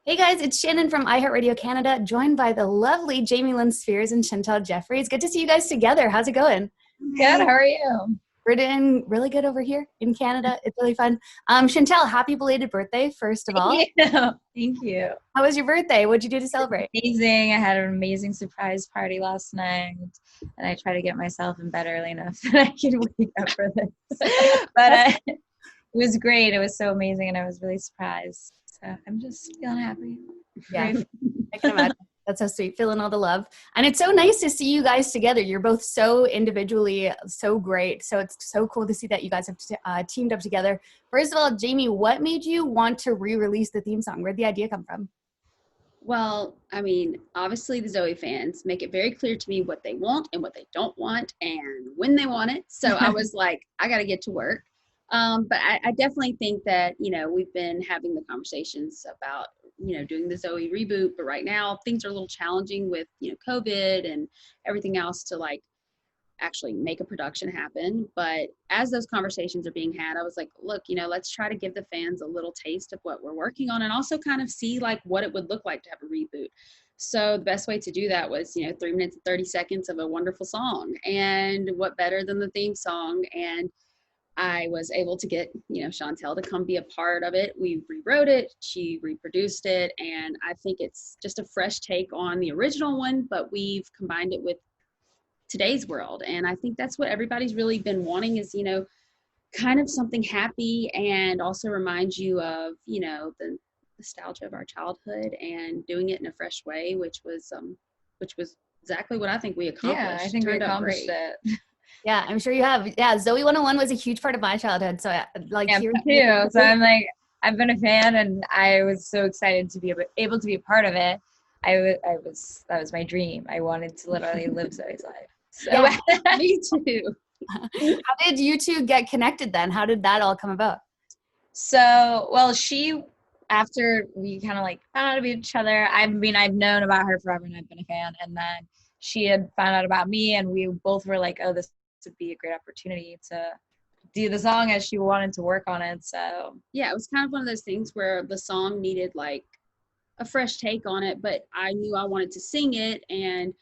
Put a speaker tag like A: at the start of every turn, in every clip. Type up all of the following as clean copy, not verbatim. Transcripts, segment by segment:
A: Hey guys, it's Shannon from iHeartRadio Canada, joined by the lovely Jamie Lynn Spears and Chantel Jeffries. Good to see you guys together. How's it going?
B: Good. How are you?
A: We're doing really good over here in Canada. It's really fun. Chantel, happy belated birthday, first of all.
B: Yeah. Thank you.
A: How was your birthday? What'd you do to celebrate?
B: Amazing. I had an amazing surprise party last night, and I try to get myself in bed early enough that I can wake up for this. But it was great. It was so amazing, and I was really surprised. So I'm just feeling happy.
A: Yeah, I can imagine. That's so sweet, feeling all the love. And it's so nice to see you guys together. You're both so individually so great. So it's so cool to see that you guys have teamed up together. First of all, Jamie, what made you want to re-release the theme song? Where'd the idea come from?
C: Well, I mean, obviously the Zoey fans make it very clear to me what they want and what they don't want and when they want it. So I was like, I got to get to work. But I definitely think that, we've been having the conversations about, doing the Zoey reboot. But right now things are a little challenging with, COVID and everything else to like actually make a production happen. But as those conversations are being had, I was like, look, let's try to give the fans a little taste of what we're working on and also kind of see like what it would look like to have a reboot. So the best way to do that was, 3 minutes and 30 seconds of a wonderful song. And what better than the theme song? And I was able to get, Chantel to come be a part of it. We rewrote it, she reproduced it, and I think it's just a fresh take on the original one, but we've combined it with today's world. And I think that's what everybody's really been wanting is, kind of something happy and also reminds you of, the nostalgia of our childhood and doing it in a fresh way, which was exactly what I think we accomplished.
B: Yeah, I think we accomplished it.
A: Yeah, I'm sure you have. Yeah, Zoey 101 was a huge part of my childhood. So
B: Yeah, me too. So I'm like, I've been a fan and I was so excited to be able to be a part of it. That was my dream. I wanted to literally live Zoe's life. So
A: Yeah,
C: me too.
A: How did you two get connected then? How did that all come about?
B: So, well, after we kind of like found out about each other, I mean, I've known about her forever and I've been a fan. And then she had found out about me and we both were like, oh, this would be a great opportunity to do the song as she wanted to work on it. So,
C: yeah, it was kind of one of those things where the song needed like a fresh take on it, but I knew I wanted to sing it. And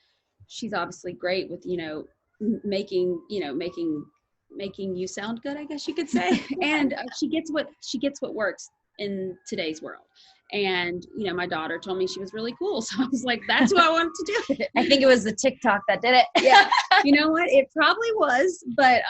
C: she's obviously great with, making you sound good, I guess you could say. And she gets what works in today's world. And my daughter told me she was really cool, so I was like, that's who I wanted to do it.
B: I think it was the TikTok that did it.
C: Yeah, you know what, it probably was, but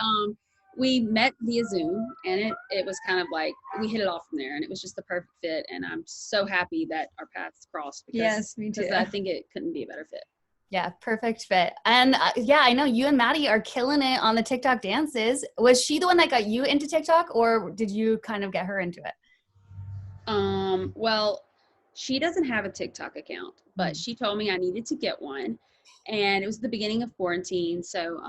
C: we met via Zoom, and it was kind of like we hit it off from there, and it was just the perfect fit. And I'm so happy that our paths crossed because,
B: yes, me too.
C: Because I think it couldn't be a better fit.
A: Yeah, perfect fit. And yeah, I know you and Maddie are killing it on the TikTok dances. Was she the one that got you into TikTok, or did you kind of get her into it?
C: Well, she doesn't have a TikTok account, but she told me I needed to get one. And it was the beginning of quarantine. So,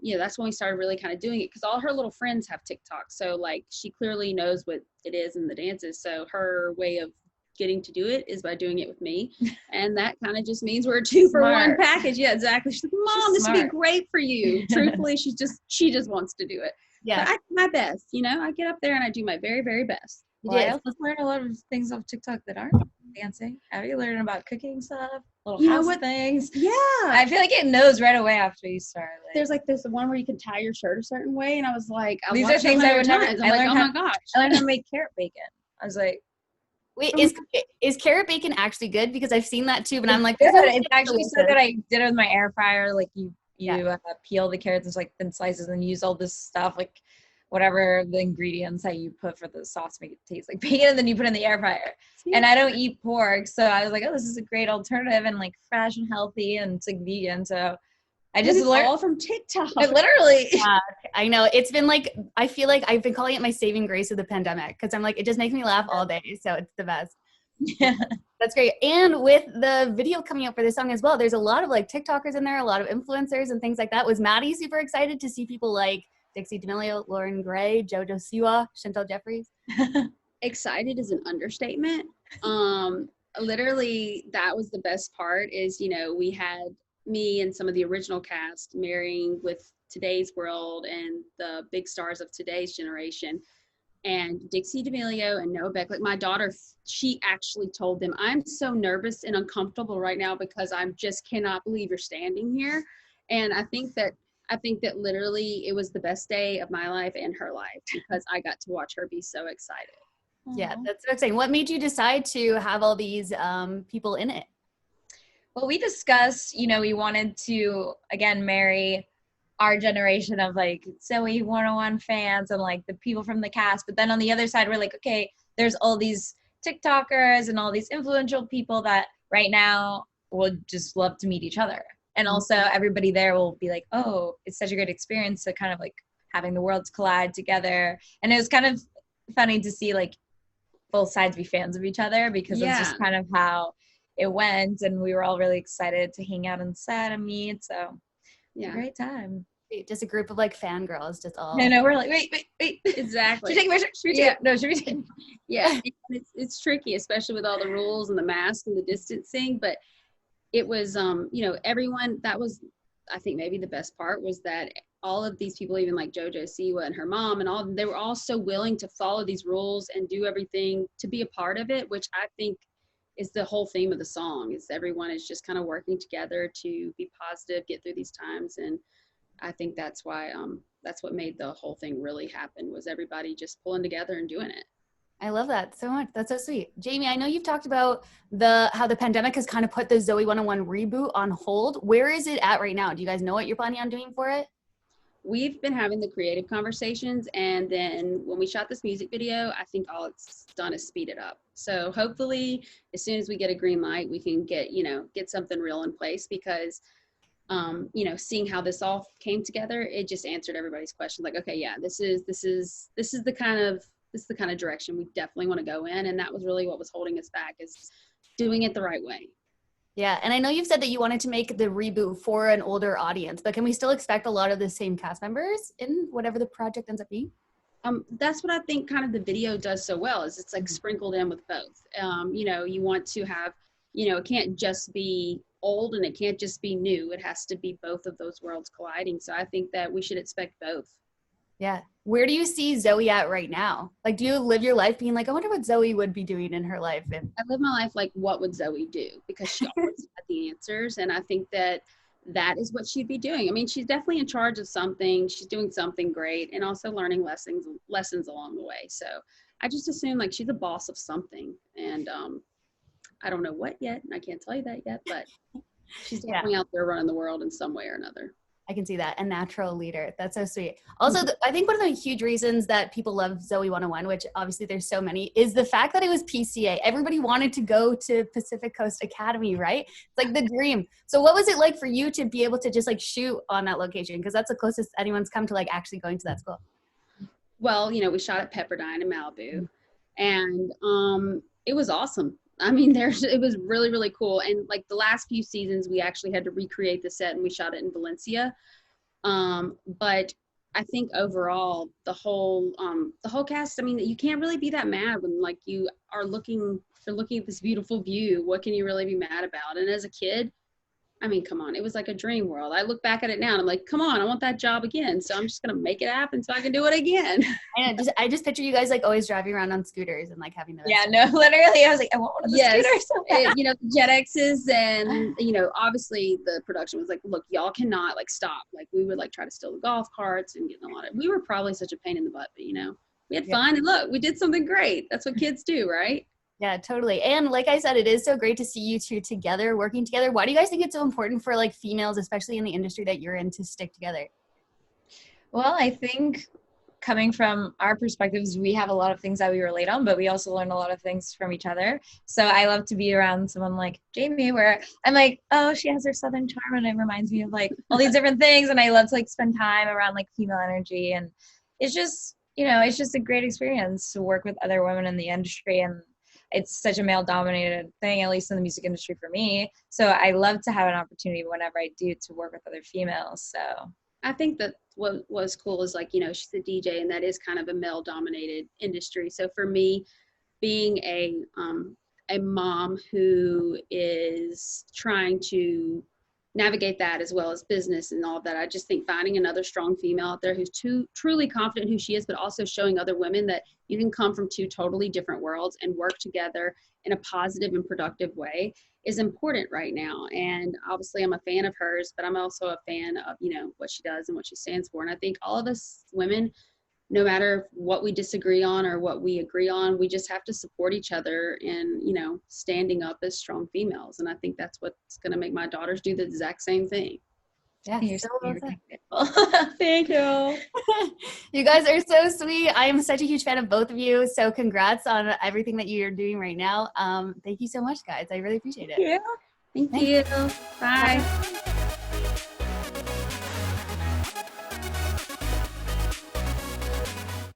C: that's when we started really kind of doing it because all her little friends have TikTok. So like she clearly knows what it is in the dances. So her way of getting to do it is by doing it with me. And that kind of just means we're a 2-for-1 package. Yeah, exactly. She's like, Mom, this would be great for you. Truthfully, she just wants to do it.
A: Yeah.
C: But I do my best, I get up there and I do my very, very best.
B: Well, I also learned a lot of things off TikTok that aren't dancing. How do you learn about cooking stuff, little house things?
C: Yeah.
B: I feel like it knows right away after you start.
C: There's the one where you can tie your shirt a certain way, and I was like,
B: these are things I would never.
C: I'm like, oh my gosh.
B: I learned how to make carrot bacon. I was like,
A: wait, is carrot bacon actually good? Because I've seen that too, but I'm like,
B: it's actually so good. I did it with my air fryer. Like you peel the carrots into like thin slices and use all this stuff like whatever the ingredients that you put for the sauce to make it taste like bacon, and then you put it in the air fryer. Yeah. And I don't eat pork, so I was like, oh, this is a great alternative and like fresh and healthy, and it's like vegan. So I just learned
C: all from TikTok.
B: Literally.
A: Yeah, I know. It's been like, I feel like I've been calling it my saving grace of the pandemic because I'm like, it just makes me laugh all day. So it's the best.
B: Yeah.
A: That's great. And with the video coming out for this song as well, there's a lot of like TikTokers in there, a lot of influencers and things like that. Was Maddie super excited to see people like Dixie D'Amelio, Lauren Gray, JoJo Siwa, Chantel Jeffries?
C: Excited is an understatement. Literally, that was the best part is, we had me and some of the original cast marrying with today's world and the big stars of today's generation. and Dixie D'Amelio and Noah Beck. Like my daughter, she actually told them, I'm so nervous and uncomfortable right now because I just cannot believe you're standing here. And I think that literally it was the best day of my life and her life because I got to watch her be so excited.
A: Yeah, that's so exciting. What made you decide to have all these people in it?
B: Well, we discussed, we wanted to, again, marry our generation of like Zoey 101 fans and like the people from the cast. But then on the other side, we're like, okay, there's all these TikTokers and all these influential people that right now would just love to meet each other. And also everybody there will be like, oh, it's such a great experience to kind of like having the worlds collide together. And it was kind of funny to see like both sides be fans of each other because that's just kind of how it went. And we were all really excited to hang out on set and meet. So it's a great time.
A: Just a group of like fangirls, just all.
B: No, we're like, wait.
C: Exactly.
B: Should we take a picture? No, should we take?
C: Yeah, it's tricky, especially with all the rules and the mask and the distancing. But it was, everyone, that was, I think maybe the best part was that all of these people, even like JoJo Siwa and her mom and all of them, they were all so willing to follow these rules and do everything to be a part of it, which I think is the whole theme of the song, is everyone is just kind of working together to be positive, get through these times. And I think that's why, that's what made the whole thing really happen, was everybody just pulling together and doing it.
A: I love that so much. That's so sweet. Jamie, I know you've talked about how the pandemic has kind of put the Zoey 101 reboot on hold. Where is it at right now? Do you guys know what you're planning on doing for it?
C: We've been having the creative conversations, and then when we shot this music video, I think all it's done is speed it up. So hopefully as soon as we get a green light, we can get something real in place, because seeing how this all came together, it just answered everybody's question. Like, okay, yeah, this is the kind of direction we definitely want to go in. And that was really what was holding us back, is doing it the right way.
A: Yeah, and I know you've said that you wanted to make the reboot for an older audience, but can we still expect a lot of the same cast members in whatever the project ends up being?
C: That's what I think kind of the video does so well, is it's like sprinkled in with both. You want to have, it can't just be old and it can't just be new. It has to be both of those worlds colliding. So I think that we should expect both.
A: Yeah. Where do you see Zoey at right now? Like, do you live your life being like, I wonder what Zoey would be doing in her life? And
C: I live my life like, what would Zoey do? Because she always had the answers. And I think that is what she'd be doing. I mean, she's definitely in charge of something. She's doing something great, and also learning lessons along the way. So I just assume like she's a boss of something. And I don't know what yet. And I can't tell you that yet, but she's definitely out there running the world in some way or another.
A: I can see that. A natural leader. That's so sweet. Also, I think one of the huge reasons that people love Zoey 101, which obviously there's so many, is the fact that it was PCA. Everybody wanted to go to Pacific Coast Academy, right? It's like the dream. So what was it like for you to be able to just like shoot on that location? Because that's the closest anyone's come to like actually going to that school.
C: Well, we shot at Pepperdine in Malibu, and it was awesome. I mean, it was really, really cool. And like the last few seasons, we actually had to recreate the set, and we shot it in Valencia. But I think overall, the whole cast, I mean, you can't really be that mad when like you're looking at this beautiful view. What can you really be mad about? And as a kid, I mean, come on, it was like a dream world. I look back at it now and I'm like, come on, I want that job again. So I'm just going to make it happen so I can do it again.
A: And I just picture you guys like always driving around on scooters and like having those.
B: Yeah, no, literally. I was like, I want one of the scooters. So
C: the Jet X's, and, obviously the production was like, look, y'all cannot like stop. Like we would like try to steal the golf carts and get in a lot of, we were probably such a pain in the butt, but we had fun, and look, we did something great. That's what kids do, right?
A: Yeah, totally. And like I said, it is so great to see you two together, working together. Why do you guys think it's so important for like females, especially in the industry that you're in, to stick together?
B: Well, I think coming from our perspectives, we have a lot of things that we relate on, but we also learn a lot of things from each other. So I love to be around someone like Jamie, where I'm like, oh, she has her Southern charm, and it reminds me of like all these different things. And I love to like spend time around like female energy. And it's just, it's just a great experience to work with other women in the industry. And it's such a male-dominated thing, at least in the music industry for me. So I love to have an opportunity whenever I do to work with other females. So
C: I think that what was cool is like, she's a DJ, and that is kind of a male-dominated industry. So for me, being a mom who is trying to navigate that as well as business and all of that. I just think finding another strong female out there who's truly confident in who she is, but also showing other women that you can come from two totally different worlds and work together in a positive and productive way is important right now. And obviously I'm a fan of hers, but I'm also a fan of, you know, what she does and what she stands for. And I think all of us women, no matter what we disagree on or what we agree on, we just have to support each other in, you know, standing up as strong females. And I think that's what's going to make my daughters do the exact same thing.
A: Yeah,
B: You're
A: so
B: so
A: well
B: beautiful. Thank you.
A: You guys are so sweet. I am such a huge fan of both of you. So congrats on everything that you're doing right now. Thank you so much, guys. I really appreciate it.
B: Yeah.
C: Thank you. Bye.
A: Bye.